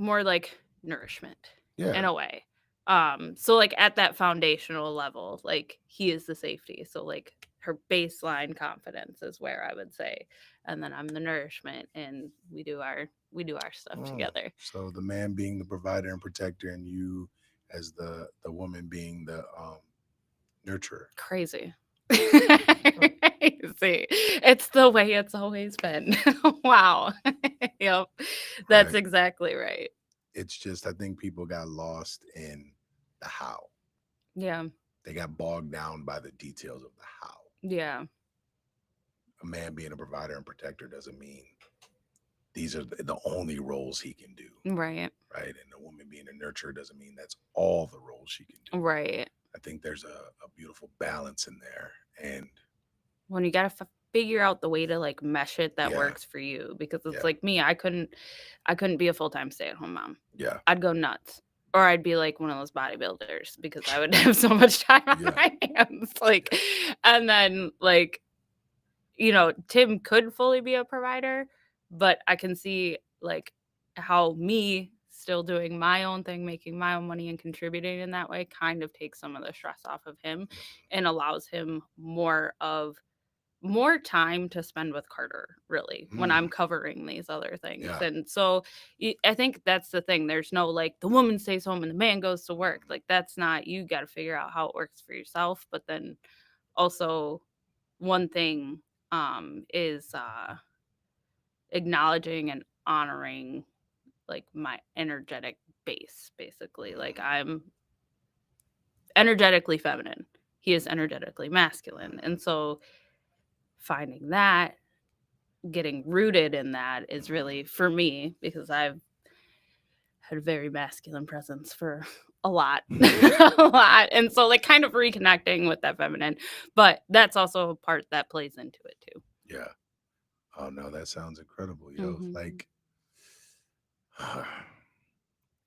more like nourishment in Yeah. a way. So like at that foundational level, like he is the safety. So like her baseline confidence is where I would say, and then I'm the nourishment, and we do our stuff together. So the man being the provider and protector, and you as the woman being the nurturer. Crazy. See, it's the way it's always been. Wow. Yep. That's Right. exactly right. It's just I think people got lost in the how. Yeah. They got bogged down by the details of the how. Yeah. A man being a provider and protector doesn't mean these are the only roles he can do, Right. right? And a woman being a nurturer doesn't mean that's all the roles she can do. Right. I think there's a beautiful balance in there. And When you gotta figure out the way to like mesh it that yeah, works for you, because it's yeah, like me, I couldn't be a full-time stay-at-home mom. yeah, I'd go nuts. Or I'd be like one of those bodybuilders because I would have so much time on yeah, my hands. Like, and then like, Tim could fully be a provider, but I can see like how me still doing my own thing, making my own money and contributing in that way kind of takes some of the stress off of him and allows him more time to spend with Carter, really, when I'm mm, covering these other things. yeah, And so I think that's the thing. There's no like the woman stays home and the man goes to work. Like that's not, you got to figure out how it works for yourself. But then also, one thing is acknowledging and honoring like my energetic base, basically. Like I'm energetically feminine. He is energetically masculine. And so finding that, getting rooted in that is really for me because I've had a very masculine presence for a lot. A lot. And so like kind of reconnecting with that feminine. But that's also a part that plays into it too. yeah. Oh no, that sounds incredible, yo. Mm-hmm. Like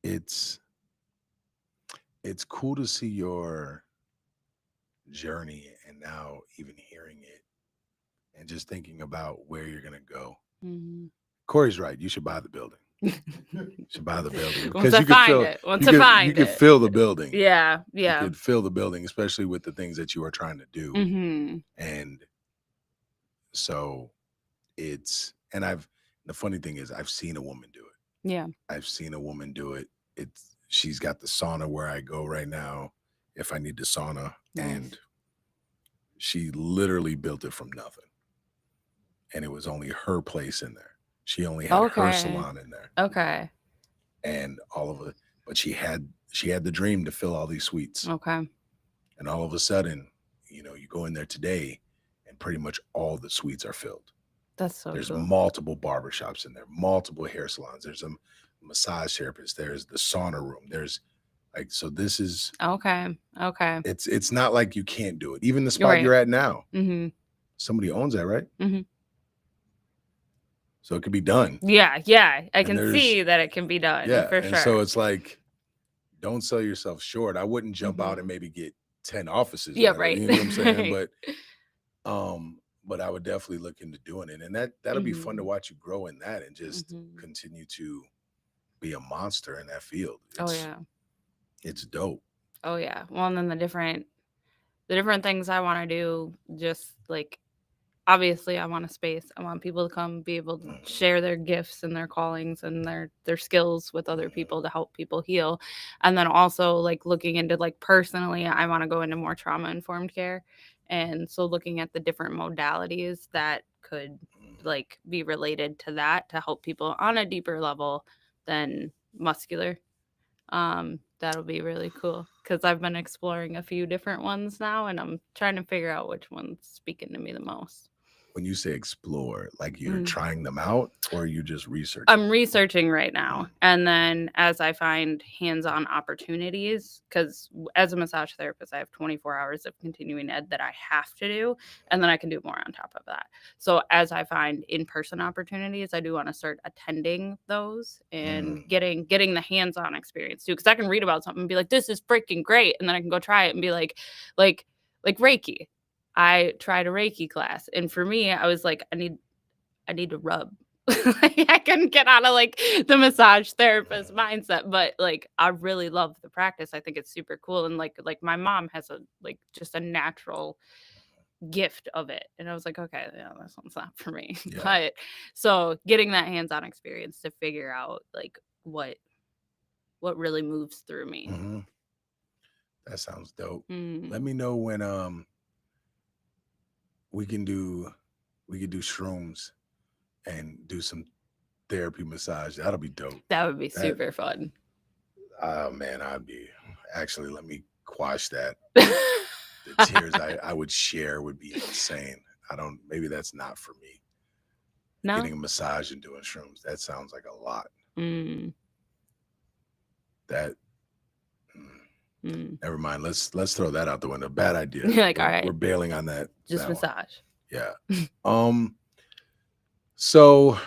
it's it's cool to see your journey and now even hearing it and just thinking about where you're gonna go. Mm-hmm. Corey's right. You should buy the building. You should buy the building Once because I find it. Once I you find could it. fill the building. Yeah. You Yeah. could fill the building, especially with the things that you are trying to do. Mm-hmm. And so and the funny thing is I've seen a woman do it. Yeah. I've seen a woman do it. She's got the sauna where I go right now if I need the sauna. Nice. And she literally built it from nothing. And it was only her place in there. She only had her Okay. salon in there. Okay. And all of it, but she had the dream to fill all these suites. Okay. And all of a sudden, you go in there today and pretty much all the suites are filled. That's so There's cool. multiple barbershops in there, multiple hair salons. There's a massage therapist. There's the sauna room. There's so this is Okay. Okay. it's not like you can't do it. Even the spot Right. you're at now, Mm-hmm. somebody owns that, right? Mm-hmm. So it could be done. Yeah. Yeah. I And can see that it can be done for and sure. so it's like, don't sell yourself short. I wouldn't jump out Mm-hmm. and maybe get 10 offices. Yeah. Right? Right. You know what I'm saying? Right. But I would definitely look into doing it. And that'll be fun to Mm-hmm. watch you grow in that and just Mm-hmm. continue to be a monster in that field. Oh yeah. It's dope. Oh yeah. Well, and then the different things I want to do, just like obviously I want a space. I want people to come be able to share their gifts and their callings and their skills with other people to help people heal. And then also like looking into like personally, I want to go into more trauma informed care. And so looking at the different modalities that could like be related to that to help people on a deeper level than muscular. That'll be really cool because I've been exploring a few different ones now and I'm trying to figure out which one's speaking to me the most. When you say explore, like you're Mm. trying them out or you just researching? I'm researching right now. And then as I find hands-on opportunities, because as a massage therapist, I have 24 hours of continuing ed that I have to do, and then I can do more on top of that. So as I find in-person opportunities, I do want to start attending those and getting the hands-on experience too. Because I can read about something and be like, this is freaking great. And then I can go try it and be like Reiki. I tried a Reiki class. And for me, I was like, I need to rub Like, I couldn't get out of like the massage therapist mindset, but like I really love the practice. I think it's super cool, and like my mom has a like just a natural gift of it, and I was like, okay, yeah, this one's not for me. Yeah. But so getting that hands-on experience to figure out like what really moves through me. Hmm. That sounds dope. Let Mm. me know when we can do we could do shrooms and do some therapy massage. That'll be dope. That would be That super fun. oh man, I'd be actually let me quash that. The tears I would share would be insane. I don't maybe that's not for me. No? Getting a massage and doing shrooms. That sounds like a lot. Mm. That mm, Mm. never mind. Let's throw that out the window. Bad idea. You're like, all We're right, bailing on just that one. massage. Yeah. Um so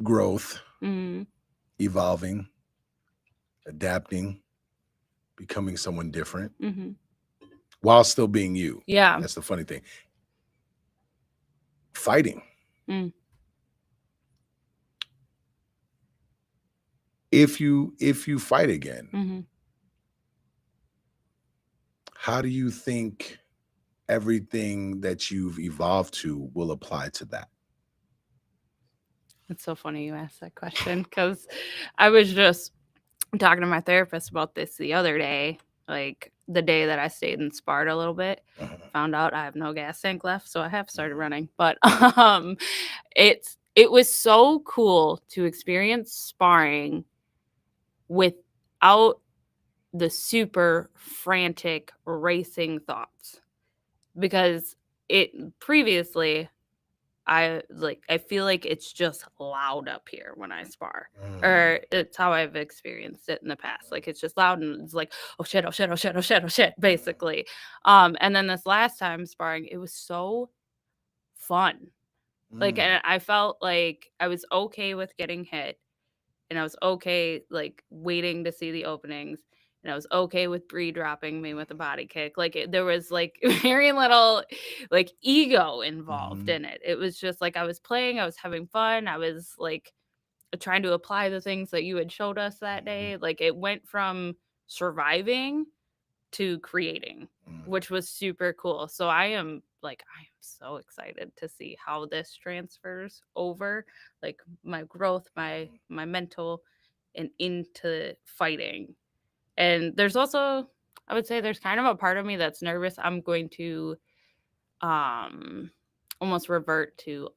growth, Mm. evolving, adapting, becoming someone different Mhm. while still being you. Yeah. That's the funny thing. Fighting. Mm. If you fight again, Mhm. how do you think everything that you've evolved to will apply to that? It's so funny you asked that question because I was just talking to my therapist about this the other day, like the day that I stayed in Sparta a little bit. Mhm, Found out I have no gas tank left, so I have started mhm, running. But it was so cool to experience sparring without the super frantic racing thoughts, because it previously I feel like it's just loud up here when I spar. mm, Or it's how I've experienced it in the past. Like it's just loud and it's like, oh shit, oh shit, oh shit, oh shit, oh shit, basically. And then this last time sparring, it was so fun. Like, mm, and I felt like I was okay with getting hit, and I was okay, like, waiting to see the openings, and I was okay with Bree dropping me with a body kick. Like, there was, like, very little, like, ego involved mhm, in it. It was just, like, I was playing, I was having fun, I was, like, trying to apply the things that you had showed us that mhm, day. Like, it went from surviving to creating, mm, which was super cool. So I am so excited to see how this transfers over, like my growth, my mhm, my mental and into fighting. And there's also, I would say there's kind of a part of me that's nervous I'm going to um almost revert to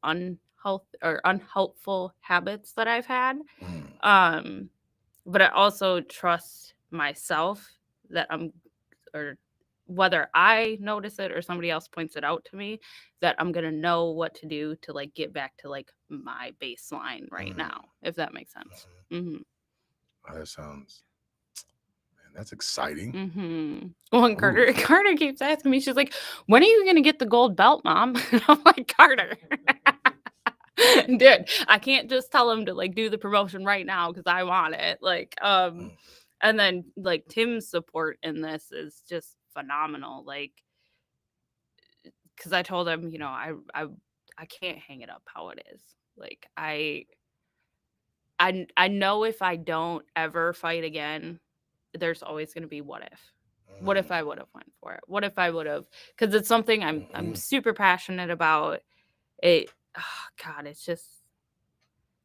unhelpful habits that I've had. mm, Um but I also trust myself that I'm, or whether I notice it or somebody else points it out to me, that I'm gonna know what to do to like get back to like my baseline right mm, now, if that makes sense. mhm. Mhm. Oh, that sounds man, that's exciting. Mhm. Well, and Ooh. Carter keeps asking me, she's like, "When are you gonna get the gold belt, mom?" And I'm like, "Carter, dude, I can't just tell him to like do the promotion right now because I want it." Like, Mm, and then like Tim's support in this is just phenomenal. Like, because I told him, I can't hang it up how it is. Like, I know if I don't ever fight again, there's always gonna be what if. What if mm, I would have went for it? What if I would have? Because it's something I'm mhm, super passionate about. It, oh God, it's just,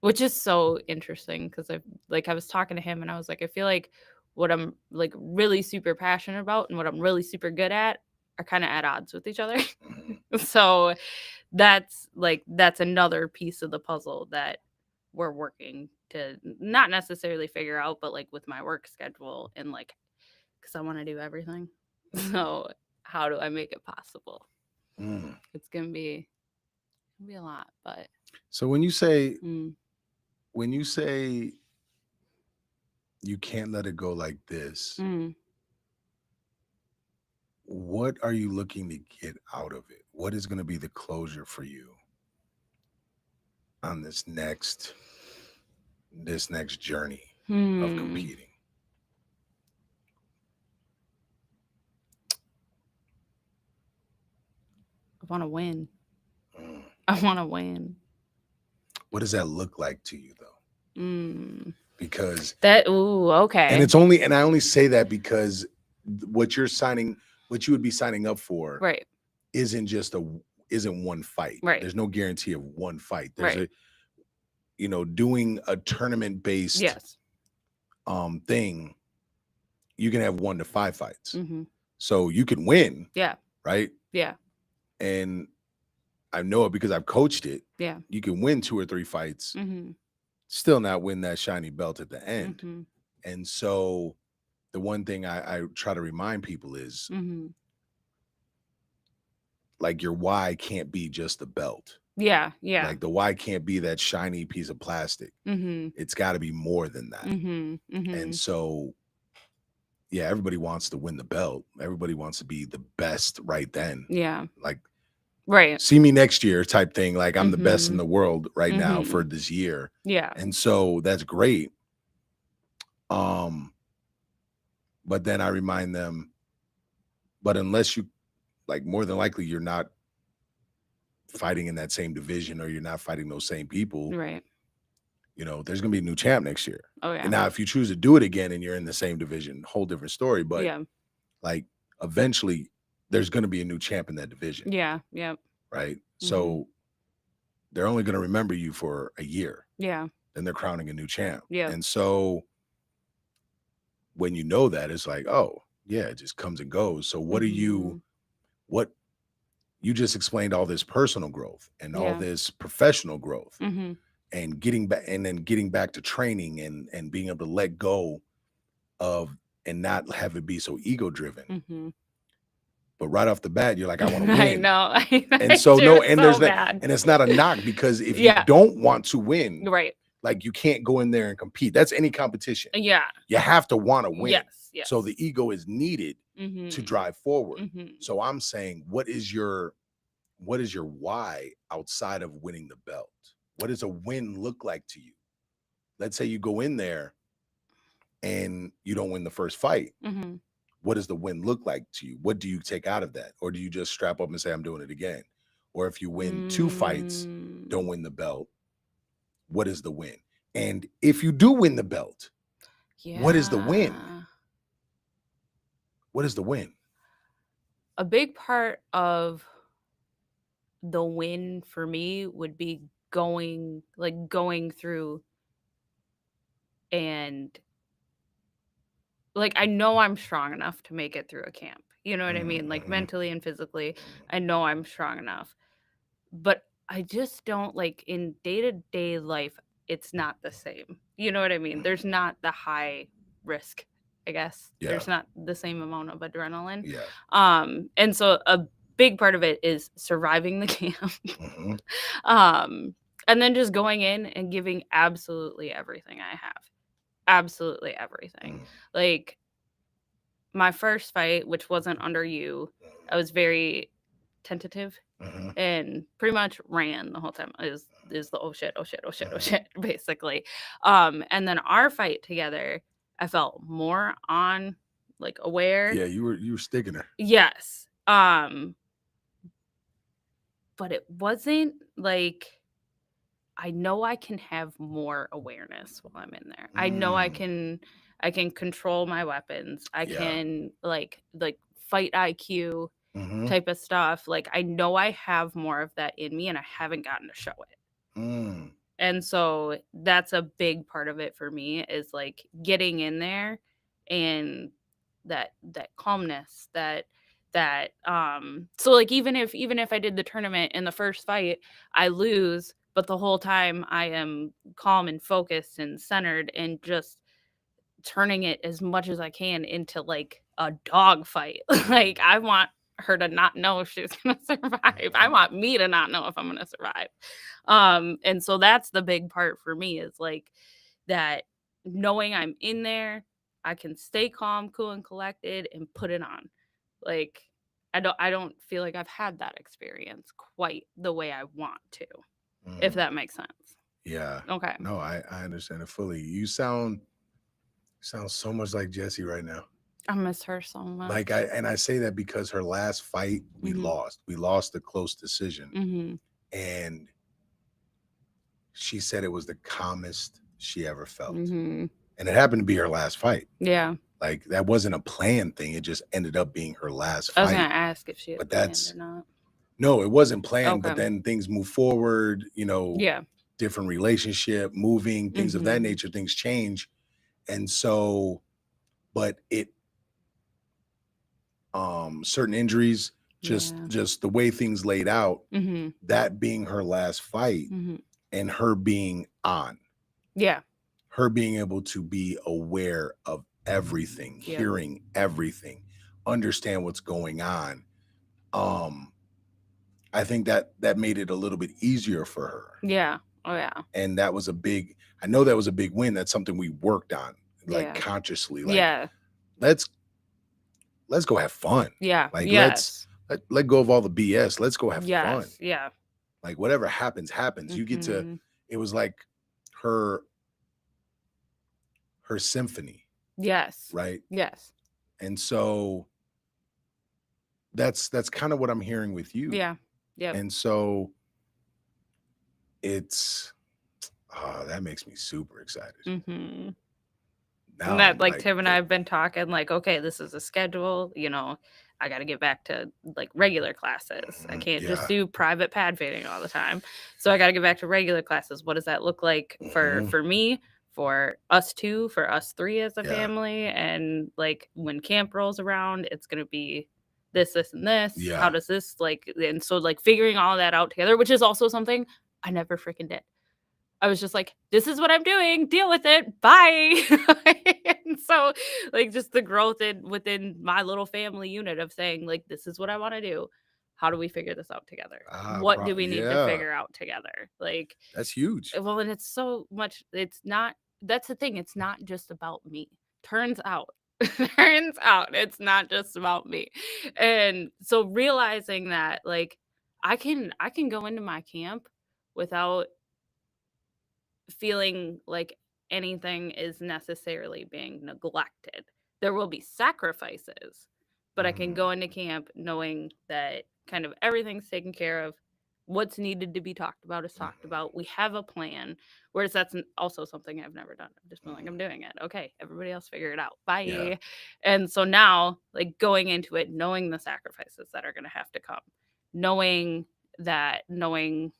which is so interesting because I was talking to him and I was like, I feel like what I'm like really super passionate about and what I'm really super good at are kind of at odds with each other. mhm, So that's another piece of the puzzle that we're working to not necessarily figure out, but like with my work schedule and like because I want to do everything. So how do I make it possible? mm. It's gonna be a lot, but So mm, when you say you can't let it go like this, mm. what are you looking to get out of it? What is going to be the closure for you on this next journey of Hmm. competing? want to win. Mm. I want to win. What does that look like to you though? Mm. Because That ooh, and okay. it's only and I only say that because what you're signing, what you would be signing up for Right. isn't just a isn't one fight. Right. There's no guarantee of one fight. There's Right. a doing a tournament based Yes. thing, you can have 1 to 5 fights. Mhm. So you can win, Yeah. right? Yeah. And I know it because I've coached it. Yeah. You can win 2 or 3 fights, Mhm. still not win that shiny belt at the end. Mhm. And so the one thing I try to remind people is Mhm. like your why can't be just the belt. Yeah. Yeah. Like the why can't be that shiny piece of plastic. Mhm. It's got to be more than that. Mhm. And Mhm. so, yeah, everybody wants to win the belt. Everybody wants to be the best right then. Yeah. Like, Right. see me next year type thing. Like, I'm the best in Mhm. the world right now for Mhm. this year. Yeah. And so that's great. Um, but then I remind them, but unless you like, more than likely you're not fighting in that same division or you're not fighting those same people, Right. there's gonna be a new champ next year. Oh And yeah. now if you choose to do it again and you're in the same division, whole different story. But Yeah. like eventually there's gonna be a new champ in that division, Yeah. Yep. right? Mhm. So they're only gonna remember you for a year. Yeah. Then they're crowning a new champ. Yep. And so when you know that, it's like, oh, yeah, it just comes and goes. So Mhm. what you just explained all this personal growth and all Yeah. this professional growth Mhm. and getting back to training and being able to let go of and not have it be so ego driven. Mhm. But right off the bat, you're like, I want to I win. know. And I so do no, and there's so that, bad. and it's not a knock because if you Yeah. don't want to win, Right. like you can't go in there and compete. That's any competition. Yeah. You have to want to win. Yes. So Yes. the ego is needed to Mhm. drive forward. Mhm. So I'm saying, what is your why outside of winning the belt? What does a win look like to you? Let's say you go in there and you don't win the first fight. Mhm. What does the win look like to you? What do you take out of that? Or do you just strap up and say, I'm doing it again? Or if you win 2 fights, Mm. don't win the belt, what is the win? And if you do win the belt, what is the win? Yeah. What is the win? A big part of the win for me would be going through and like I know I'm strong enough to make it through a camp. You know what I mean? Like Mm-hmm. mentally and physically, Mm-hmm. I know I'm strong enough. But I just don't like in day-to-day life, it's not the same. You know what I mean? There's not the high risk, I guess. Yeah. There's not the same amount of adrenaline. Yeah. And so a big part of it is surviving the camp. Mm-hmm. um, and then just going in and giving absolutely everything I have. Absolutely everything. Like my first fight, which wasn't under you, I was very tentative Mm-hmm. and pretty much ran the whole time. Is the oh shit, oh shit, oh shit, oh Mm-hmm. shit, basically. And then our fight together, I felt more on like aware. Yeah, you were sticking her. Yes. But it wasn't like I know I can have more awareness while I'm in there. I know I can control my weapons. I Yeah. can like fight IQ Mm-hmm. type of stuff. Like I know I have more of that in me and I haven't gotten to show it. Mm. And so that's a big part of it for me is like getting in there and that calmness that so like even if I did the tournament in the first fight, I lose, but the whole time I am calm and focused and centered and just turning it as much as I can into like a dog fight. Like I want her to not know if she's gonna survive. I want me to not know if I'm gonna survive. And so that's the big part for me is like that knowing I'm in there, I can stay calm, cool, and collected and put it on. Like I don't feel like I've had that experience quite the way I want to, if Mm. that makes sense. Yeah. Okay. No, I understand it fully. You sound so much like Jesse right now. I miss her so Like much. I say that because her last fight we Mhm. lost. We lost a close decision. Mhm. And she said it was the calmest she ever felt. Mhm. And it happened to be her last fight. Yeah. Like that wasn't a planned thing. It just ended up being her last I was gonna fight. ask if she had But planned or that's not. no, it wasn't planned. But Okay. then things move forward, Yeah. different relationship, moving, things of that Mhm. nature, things change. And so, but it certain injuries, Yeah. just the way things laid out, Mhm. that being her last fight Mhm. and her being on, Yeah. her being able to be aware of everything, Yep. hearing everything, understand what's going on. Um, I think that made it a little bit easier for her. Yeah. Oh yeah. And that was a big, I know that was a big win. That's something we worked on, like Yeah. consciously, like Yeah. let's let's go have fun. Yeah. Like Yes. let go of all the BS. Let's go have fun. Yes. Yeah. Like whatever happens, happens. You get to, Mhm. it was like her her symphony, Yes. right? Yes. And so that's kind of what I'm hearing with you. Yeah. Yep. And so it's that makes me super excited. Mhm. And Now that I'm like like, Tim and I have been talking like, okay, this is a schedule, I got to get back to like regular classes. I can't just yeah. do private pad fading all the time. So I got to get back to regular classes. What does that look like for me, for us two, for us three as a Yeah. family? And like when camp rolls around, it's going to be this, and this. How Yeah. does this like, and so like figuring all that out together, which is also something I never freaking did. I was just like, "This is what I'm doing. Deal with it. Bye." And so, like, just the growth within my little family unit of saying, like, "This is what I want to do. How do we figure this out together? What do we need to Yeah. figure out together?" Like, That's huge. well, and it's so much. It's not. That's the thing. It's not just about me. Turns out. Turns out it's not just about me. And so realizing that, like, I can go into my camp without feeling like anything is necessarily being neglected. There will be sacrifices, but I can go into camp knowing that kind of everything's taken care of. What's needed to be talked about is talked about. We have a plan. Whereas that's also something I've never done. I've just been like, I'm doing it. Okay, everybody else figure it out. Yeah. Bye. And so now, like going into it, knowing the sacrifices that are going to have to come, knowing knowing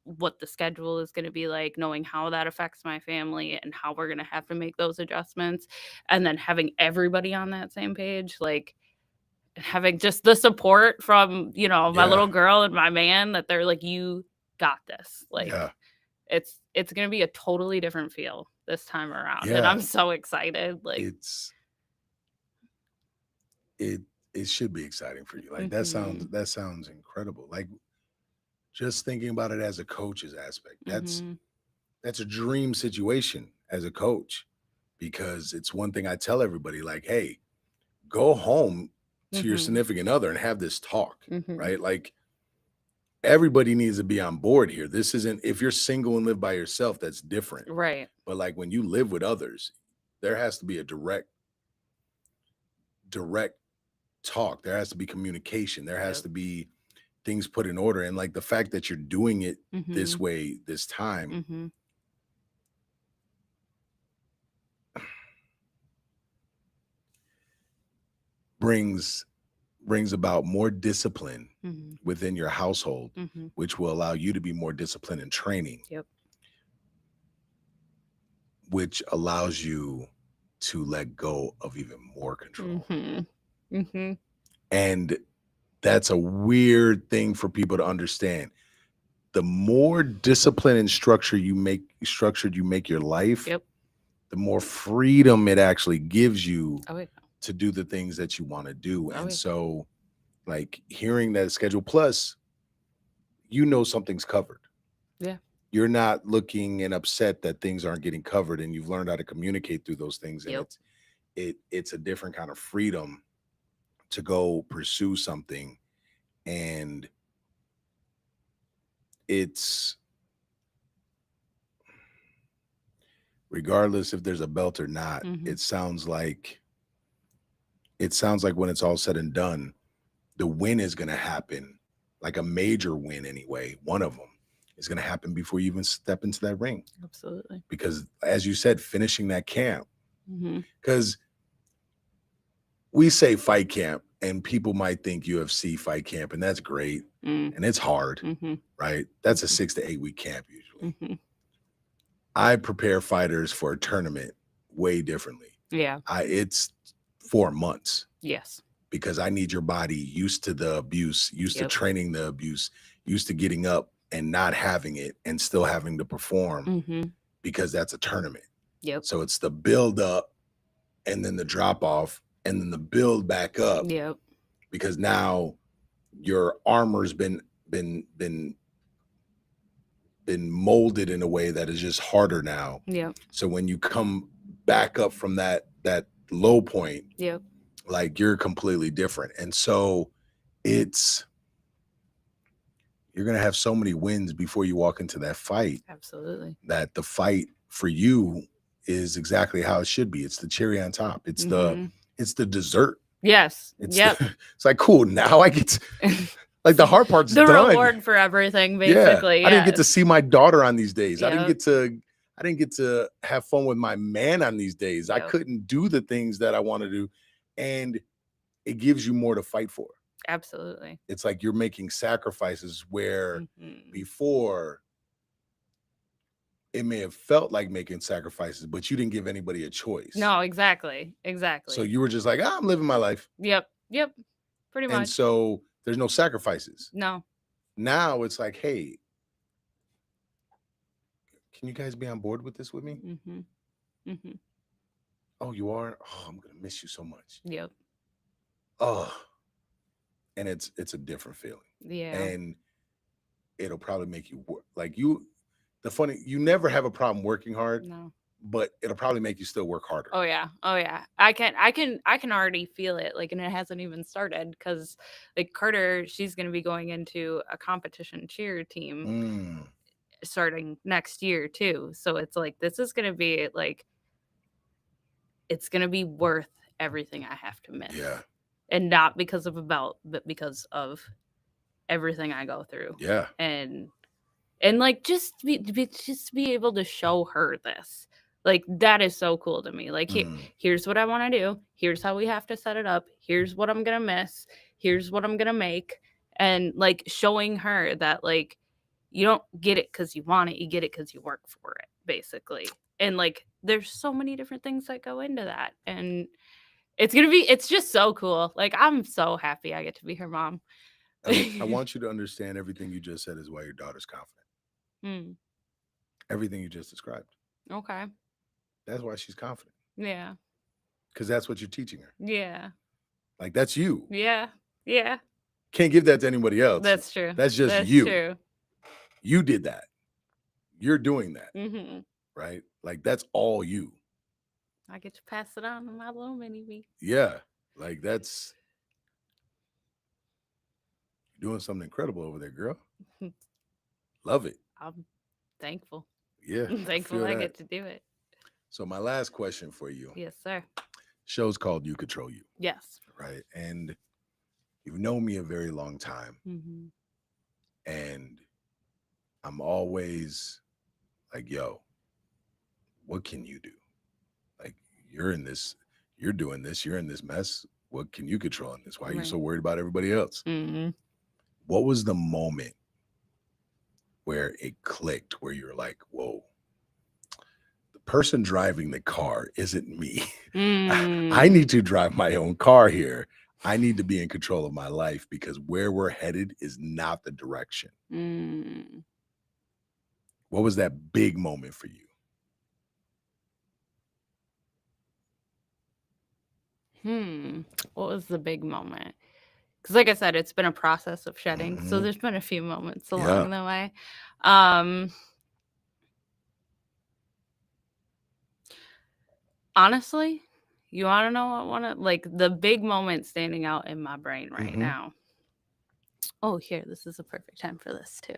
what the schedule is going to be like, knowing how that affects my family and how we're going to have to make those adjustments, and then having everybody on that same page, like having just the support from, my Yeah. little girl and my man that they're like, you got this. Like Yeah. it's going to be a totally different feel this time around. And Yeah. I'm so excited. Like, It's it it should be exciting for you. Like mhm. that sounds incredible. Like just thinking about it as a coach's aspect. Mhm. That's a dream situation as a coach because it's one thing I tell everybody like, hey, go home to your Mhm. significant other and have this talk, Mhm. right? Like everybody needs to be on board here. This isn't, if you're single and live by yourself, that's different. Right. But like when you live with others, there has to be a direct talk. There has to be communication. There has Yep. to be things put in order. And like the fact that you're doing it this Mhm. way, this time, Mhm. brings brings about more discipline Mhm. within your household, Mhm. which will allow you to be more disciplined in training, Yep. which allows you to let go of even more control. Mhm. Mhm. And that's a weird thing for people to understand. The more discipline and structured you make your life, Yep. the more freedom it actually gives you Oh yeah. to do the things that you want to do. Oh And yeah. so like hearing that schedule plus, something's covered. Yeah. You're not looking and upset that things aren't getting covered and you've learned how to communicate through those things. And Yep. it's a different kind of freedom to go pursue something. And it's regardless if there's a belt or not, Mhm. it sounds like it sounds like when it's all said and done, the win is going to happen, like a major win anyway. One of them is going to happen before you even step into that ring. Absolutely. Because as you said, finishing that camp, Mm-hmm. because we say fight camp and people might think UFC fight camp, and that's great. Mm. And it's hard, Mm-hmm. right? That's a Mhm. 6 to 8 week camp usually. Mm-hmm. I prepare fighters for a tournament way differently. Yeah. It's 4 months Yes. because I need your body used to the abuse, used to Yep. training the abuse, used to getting up and not having it and still having to perform Mm-hmm. because that's a tournament. Yep. So it's the build up and then the drop off and then the build back up Yep. because now your armor's been molded in a way that is just harder now. Yep. So when you come back up from that low point, Yep. like you're completely different. And so you're going to have so many wins before you walk into that fight. Absolutely. That the fight for you is exactly how it should be. It's the cherry on top. It's the dessert. Yes. It's like, cool. Now I get to, like the hard part's the done. reward for everything, basically. Yeah. I didn't get to see my daughter on these days. Yep. I didn't get to have fun with my man on these days. Yep. I couldn't do the things that I want to do. And it gives you more to fight for. Absolutely. It's like you're making sacrifices where before it may have felt like making sacrifices, but you didn't give anybody a choice. No, exactly. So you were just like, I'm living my life. Yep. Pretty much. And so there's no sacrifices. No. Now it's like, hey, can you guys be on board with this with me? Mm-hmm. Mm-hmm. Oh, you are? Oh, I'm going to miss you so much. Yep. Oh, and it's a different feeling. Yeah. And it'll probably make you work. Like you never have a problem working hard. No. But it'll probably make you still work harder. Oh yeah. I can already feel it. Like, and it hasn't even started because, like, Carter, she's gonna be going into a competition cheer team starting next year too. So it's like this is gonna be like, it's gonna be worth everything I have to miss. Yeah. And not because of a belt, but because of everything I go through. Yeah. And like just be able to show her this. Like, that is so cool to me. Like, here's what I want to do. Here's how we have to set it up. Here's what I'm going to miss. Here's what I'm going to make. And, like, showing her that, like, you don't get it because you want it. You get it because you work for it, basically. And, like, there's so many different things that go into that. And it's just so cool. Like, I'm so happy I get to be her mom. I want you to understand everything you just said is why your daughter's confident. Everything you just described. Okay. That's why she's confident. Yeah. Because that's what you're teaching her. Yeah. Like, that's you. Yeah. Yeah. Can't give that to anybody else. That's true. That's just That's you. True. You did that. You're doing that. Mm-hmm. Right? Like, that's all you. I get to pass it on to my little mini me. Yeah. Like, that's doing something incredible over there, girl. Love it. I'm thankful. Yeah. I'm thankful I get to do it. So my last question for you. Yes, sir. Show's called You Control You. Yes. Right. And you've known me a very long time. Mm-hmm. And I'm always like, yo, what can you do? Like, you're in this, you're doing this, you're in this mess. What can you control in this? Why are you so worried about everybody else? Mm-hmm. What was the moment where it clicked, where you're like, whoa, the person driving the car isn't me. I need to drive my own car here. I need to be in control of my life because where we're headed is not the direction. What was that big moment for you? What was the big moment? Because, like I said, it's been a process of shedding. So there's been a few moments along the way. Honestly, you want to know what like the big moment standing out in my brain right now. Oh, here, this is a perfect time for this too.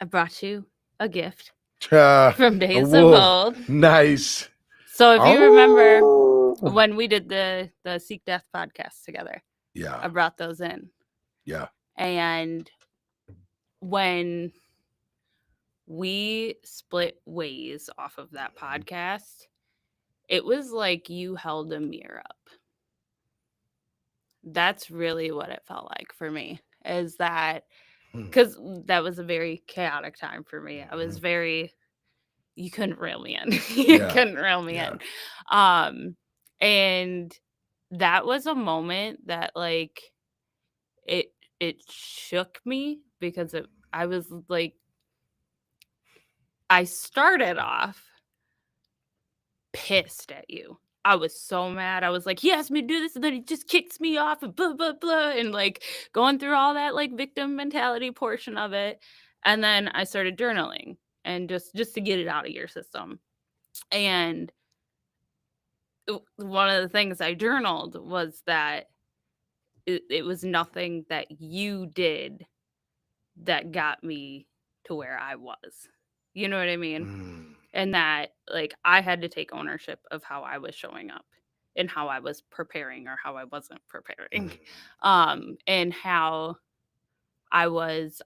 I brought you a gift from Days of Old. Nice. So if you remember, Oh. when we did the Seek Death podcast together. Yeah. I brought those in. Yeah. And when we split ways off of that podcast, it was like you held a mirror up. That's really what it felt like for me, is that Hmm. because that was a very chaotic time for me. I was Mhm. very, you couldn't reel me in. You Yeah. couldn't reel me Yeah. in. And that was a moment that like it it shook me because I was like, I started off pissed at you. I was so mad. I was like, he asked me to do this and then he just kicks me off and blah blah blah and like going through all that like victim mentality portion of it. And then I started journaling and just to get it out of your system. And one of the things I journaled was that it was nothing that you did that got me to where I was. You know what I mean? Mm. And that like I had to take ownership of how I was showing up and how I was preparing or how I wasn't preparing. Mm. And how I was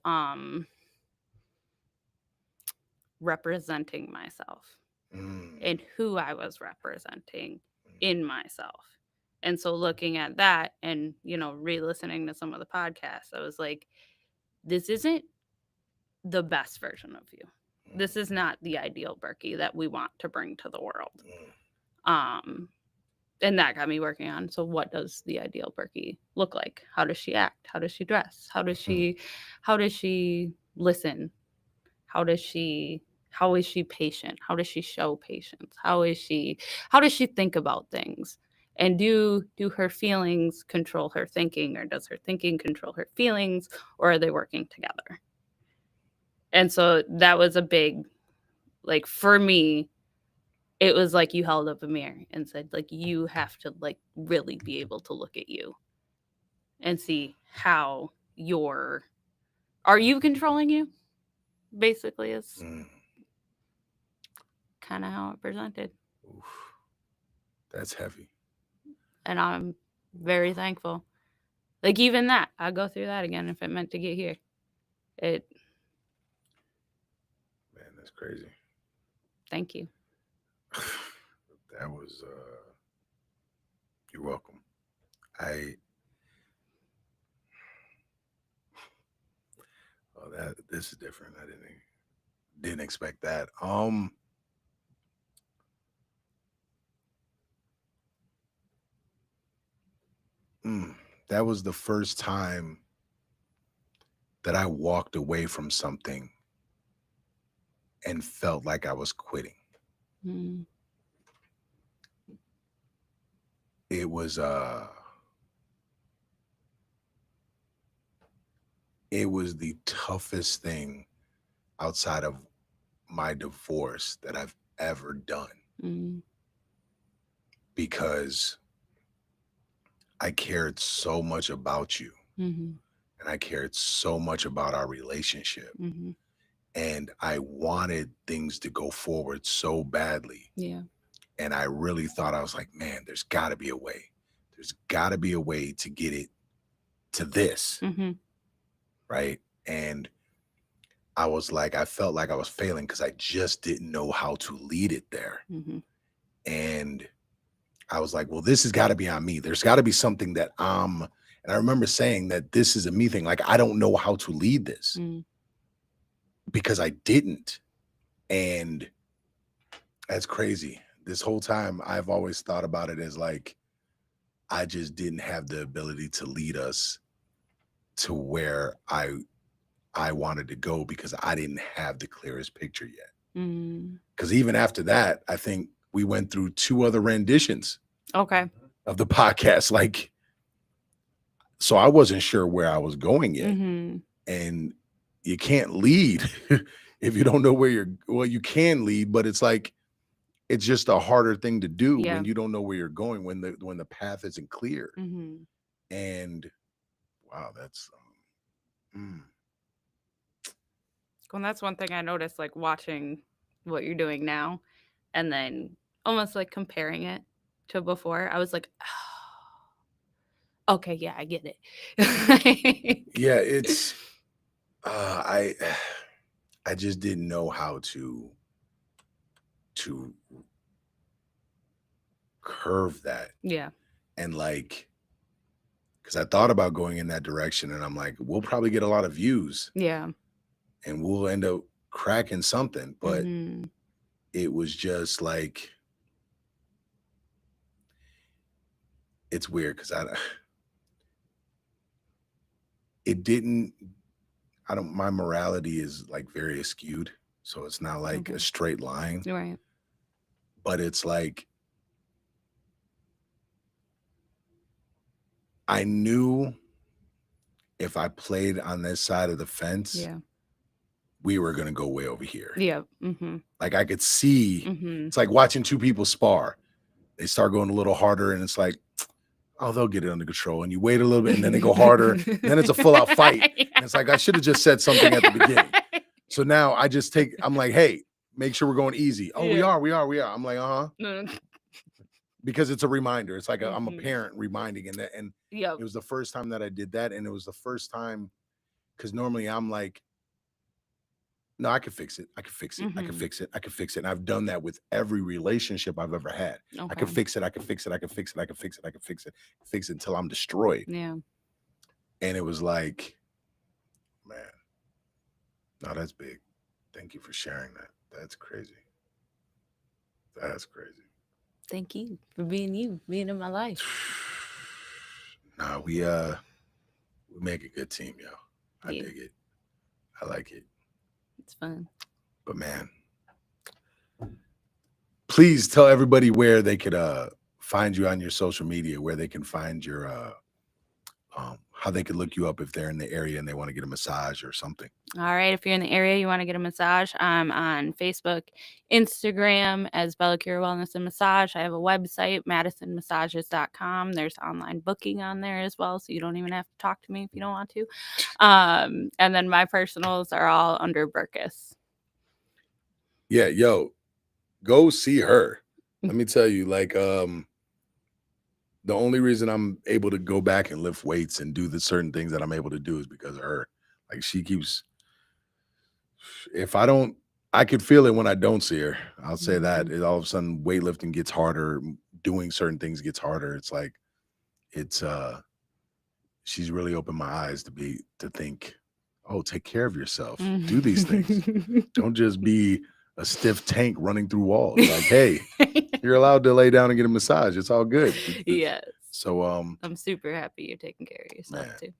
representing myself Mm. and who I was representing in myself. And so looking at that and, you know, re-listening to some of the podcasts, I was like, this isn't the best version of you. This is not the ideal Burkie that we want to bring to the world. Um, and that got me working on, so what does the ideal Burkie look like? How does she act? How does she dress? How does she listen? How does she how is she patient? How does she show patience? How does she think about things? And do her feelings control her thinking, or does her thinking control her feelings, or are they working together? And so that was a big, like, for me, it was like you held up a mirror and said, like, you have to, like, really be able to look at you and see how are you controlling you? Basically, is Mm. kind of how it presented. Oof. That's heavy. And I'm very thankful. Like, even that, I'd go through that again if it meant to get here. It, Man, that's crazy. thank you. That was you're welcome. I Oh, that this is different. I didn't expect that. Mm, that was the first time that I walked away from something and felt like I was quitting. Mm, It was the toughest thing outside of my divorce that I've ever done, mm, because I cared so much about you mm-hmm, and I cared so much about our relationship, mm-hmm. and I wanted things to go forward so badly. Yeah. And I really thought, I was like, man, there's got to be a way. There's got to be a way to get it to this, Mm-hmm, right? And I was like, I felt like I was failing because I just didn't know how to lead it there. mm-hmm, And I was like, well, this has got to be on me. There's got to be something that and I remember saying that this is a me thing. Like, I don't know how to lead this mm, because I didn't. And that's crazy. This whole time, I've always thought about it as like, I just didn't have the ability to lead us to where I wanted to go because I didn't have the clearest picture yet. mm. Because even after that, I think we went through 2 other renditions Okay. of the podcast. Like, so I wasn't sure where I was going yet. Mm-hmm. And you can't lead if you don't know where you can lead, but it's like, it's just a harder thing to do Yeah. when you don't know where you're going, when the path isn't clear. Mm-hmm. And wow, that's mm, Well, that's one thing I noticed, like watching what you're doing now, and then almost like comparing it to before, I was like, oh, okay, yeah, I get it. Yeah, it's I I just didn't know how to curve that. Yeah. And like, because I thought about going in that direction, and I'm like, we'll probably get a lot of views Yeah. and we'll end up cracking something. But Mhm. it was just like, it's weird because it didn't, I don't, my morality is like very skewed. So it's not like a Okay. straight line, Right. but it's like, I knew if I played on this side of the fence, Yeah. we were going to go way over here. Yeah. Mhm. Like I could see, Mhm. it's like watching two people spar. They start going a little harder, and it's like, oh, they'll get it under control. And you wait a little bit, and then they go harder. And then it's a full out fight. And it's like, I should have just said something at the beginning. So now I just I'm like, hey, make sure we're going easy. Oh, Yeah. we are. I'm like, No. because it's a reminder. It's like I'm a Mhm. parent reminding, and Yep. it was the first time that I did that, and it was the first time because normally I'm like, no, I can fix it. I can fix it. I can Mhm. fix it. I can fix it. And I've done that with every relationship I've ever had. I can Okay. fix it. I can fix it. I can fix it. I can fix it. I can fix it. Fix it until I'm destroyed. Yeah. And it was like, man, no, that's big. Thank you for sharing that. That's crazy. That's crazy. Thank you for being you, being in my life. Nah, we make a good team, yo. I Yeah. dig it. I like it. It's fun. But man, please tell everybody where they could find you on your social media, where they can find your how they could look you up if they're in the area and they want to get a massage or something. All right. If you're in the area, you want to get a massage, I'm on Facebook, Instagram as Bella Cure Wellness and Massage. I have a website, madisonmassages.com. There's online booking on there as well, so you don't even have to talk to me if you don't want to. And then my personals are all under Burkus. Yeah, yo, go see her. Let me tell you, like, the only reason I'm able to go back and lift weights and do the certain things that I'm able to do is because of her. Like, she keeps, if I don't, I could feel it when I don't see her. I'll say that. Mhm. It, all of a sudden, weightlifting gets harder, doing certain things gets harder. It's like, it's, she's really opened my eyes to think, oh, take care of yourself, do these things. Don't just be a stiff tank running through walls. Like, hey, you're allowed to lay down and get a massage. It's all good. Yes. So, I'm super happy you're taking care of yourself man, too.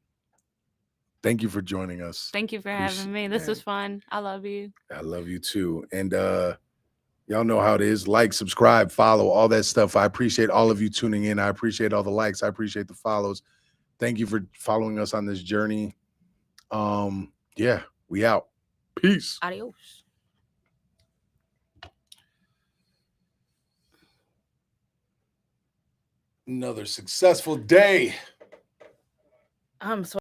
thank you for joining us. Thank you for having me. This was fun. I love you. I love you too. And y'all know how it is. Like, subscribe, follow, all that stuff. I appreciate all of you tuning in. I appreciate all the likes. I appreciate the follows. Thank you for following us on this journey. Yeah, we out. Peace. Adios. Another successful day. I'm so